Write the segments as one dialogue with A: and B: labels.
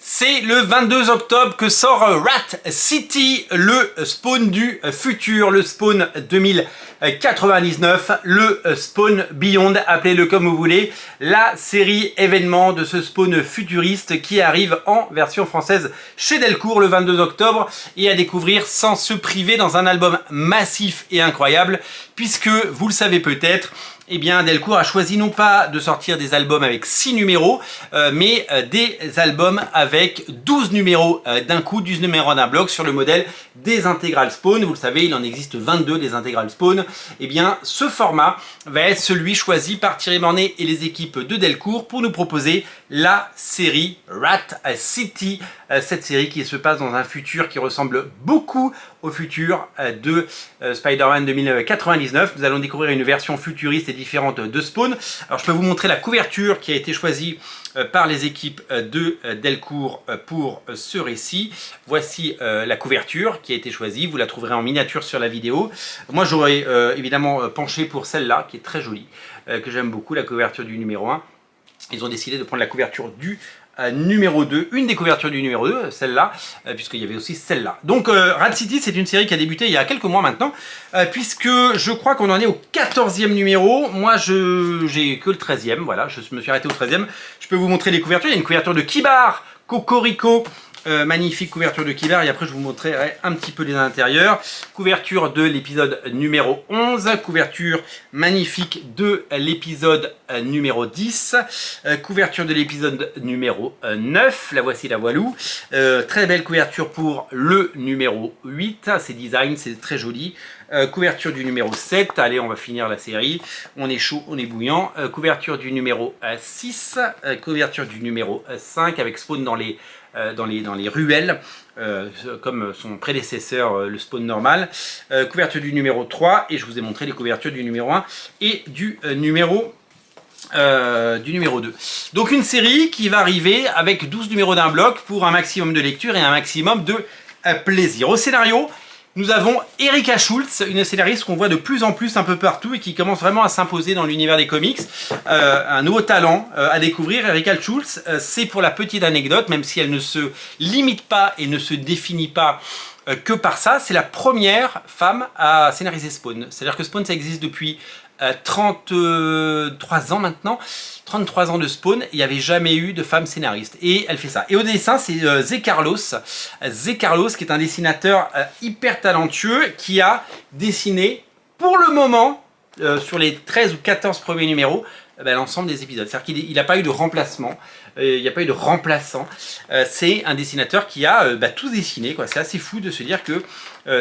A: C'est le 22 octobre que sort Rat City, le spawn du futur, le spawn 2099, le spawn Beyond, appelez-le comme vous voulez, la série événement de ce spawn futuriste qui arrive en version française chez Delcourt le 22 octobre et à découvrir sans se priver dans un album massif et incroyable, puisque vous le savez peut-être, eh bien, Delcourt a choisi non pas de sortir des albums avec 6 numéros, mais des albums avec 12 numéros d'un coup, 12 numéros d'un bloc sur le modèle des intégrales Spawn. Vous le savez, il en existe 22 des intégrales Spawn. Eh bien, ce format va être celui choisi par Thierry Mornay et les équipes de Delcourt pour nous proposer la série Rat City. Cette série qui se passe dans un futur qui ressemble beaucoup au futur de Spider-Man 2099. Nous allons découvrir une version futuriste et différente de Spawn. Alors je peux vous montrer la couverture qui a été choisie par les équipes de Delcourt pour ce récit. Voici la couverture qui a été choisie. Vous la trouverez en miniature sur la vidéo. Moi j'aurais évidemment penché pour celle-là qui est très jolie, que j'aime beaucoup, la couverture du numéro 1. Ils ont décidé de prendre la couverture du numéro 2, une des couvertures du numéro 2, celle-là, puisqu'il y avait aussi celle-là. Donc Rat City, c'est une série qui a débuté il y a quelques mois maintenant, puisque je crois qu'on en est au 14e numéro. Moi, j'ai que le 13e, voilà, je me suis arrêté au 13e. Je peux vous montrer les couvertures. Il y a une couverture de Kibar, Cocorico, magnifique couverture de Kibar, et après je vous montrerai un petit peu les intérieurs. Couverture de l'épisode numéro 11, couverture magnifique de l'épisode numéro 10, couverture de l'épisode numéro 9, la voici la voilou. Très belle couverture pour le numéro 8, c'est design, c'est très joli. Couverture du numéro 7, allez on va finir la série, on est chaud, on est bouillant. Couverture du numéro 6, couverture du numéro 5 avec Spawn dans les ruelles, comme son prédécesseur, le Spawn normal. Couverture du numéro 3, et je vous ai montré les couvertures du numéro 1 et du numéro 2. Donc une série qui va arriver avec 12 numéros d'un bloc pour un maximum de lecture et un maximum de plaisir. Au scénario, nous avons Erika Schultz, une scénariste qu'on voit de plus en plus un peu partout et qui commence vraiment à s'imposer dans l'univers des comics. Un nouveau talent à découvrir. Erika Schultz, c'est pour la petite anecdote, même si elle ne se limite pas et ne se définit pas que par ça, c'est la première femme à scénariser Spawn. C'est-à-dire que Spawn, ça existe depuis 33 ans maintenant, 33 ans de Spawn, il n'y avait jamais eu de femme scénariste, et elle fait ça. Et au dessin, c'est Zé Carlos, qui est un dessinateur hyper talentueux, qui a dessiné, pour le moment, sur les 13 ou 14 premiers numéros, l'ensemble des épisodes. C'est-à-dire qu'il n'a pas eu de remplacement, il n'y a pas eu de remplaçant. C'est un dessinateur qui a tout dessiné, quoi. C'est assez fou de se dire que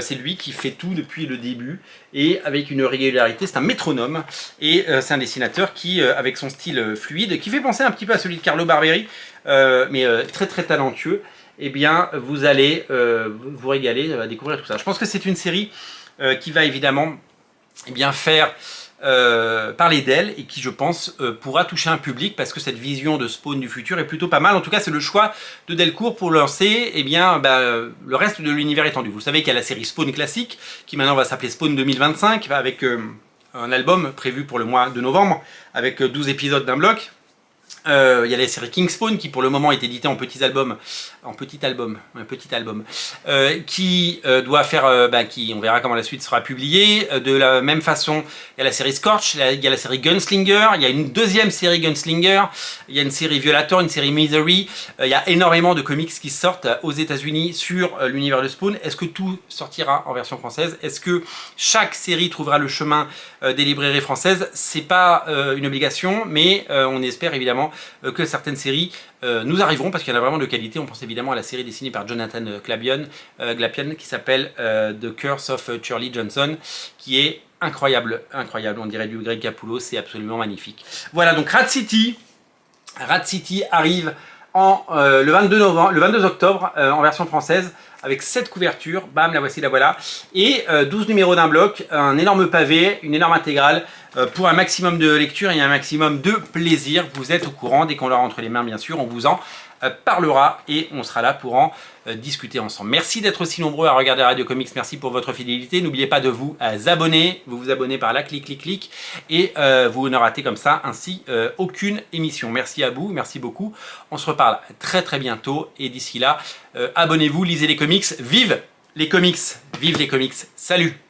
A: c'est lui qui fait tout depuis le début et avec une régularité, c'est un métronome. Et c'est un dessinateur qui, avec son style fluide, qui fait penser un petit peu à celui de Carlo Barberi, mais très très talentueux, eh bien vous allez vous régaler à découvrir tout ça. Je pense que c'est une série qui va évidemment faire parler d'elle et qui je pense pourra toucher un public, parce que cette vision de Spawn du futur est plutôt pas mal. En tout cas c'est le choix de Delcourt pour lancer le reste de l'univers étendu. Vous savez qu'il y a la série Spawn classique qui maintenant va s'appeler Spawn 2025 avec un album prévu pour le mois de novembre avec 12 épisodes d'un bloc. Il y a la série King Spawn qui pour le moment est éditée en petit album, qui doit faire, on verra comment la suite sera publiée. De la même façon, il y a la série Scorch, il y a la série Gunslinger, il y a une deuxième série Gunslinger, il y a une série Violator, une série Misery. Il y a énormément de comics qui sortent aux États-Unis sur l'univers de Spawn. Est-ce que tout sortira en version française? Est-ce que chaque série trouvera le chemin des librairies françaises? C'est pas une obligation, mais on espère évidemment que certaines séries nous arriveront, parce qu'il y en a vraiment de qualité. On pense évidemment à la série dessinée par Jonathan Glapion qui s'appelle The Curse of Shirley Johnson, qui est incroyable, on dirait du Greg Capullo, c'est absolument magnifique. Voilà, donc Rat City arrive le 22 octobre en version française, avec 7 couvertures, bam, la voici, la voilà, et 12 numéros d'un bloc, un énorme pavé, une énorme intégrale, pour un maximum de lecture et un maximum de plaisir. Vous êtes au courant, dès qu'on l'aura entre les mains, bien sûr, on vous en parlera et on sera là pour en discuter ensemble. Merci d'être aussi nombreux à regarder Radio Comics, merci pour votre fidélité. N'oubliez pas de vous abonner, vous vous abonnez par là, clic, et vous ne ratez comme ça ainsi aucune émission. Merci à vous, merci beaucoup. On se reparle très très bientôt et d'ici là, abonnez-vous, lisez les comics, vive les comics, vive les comics. Salut!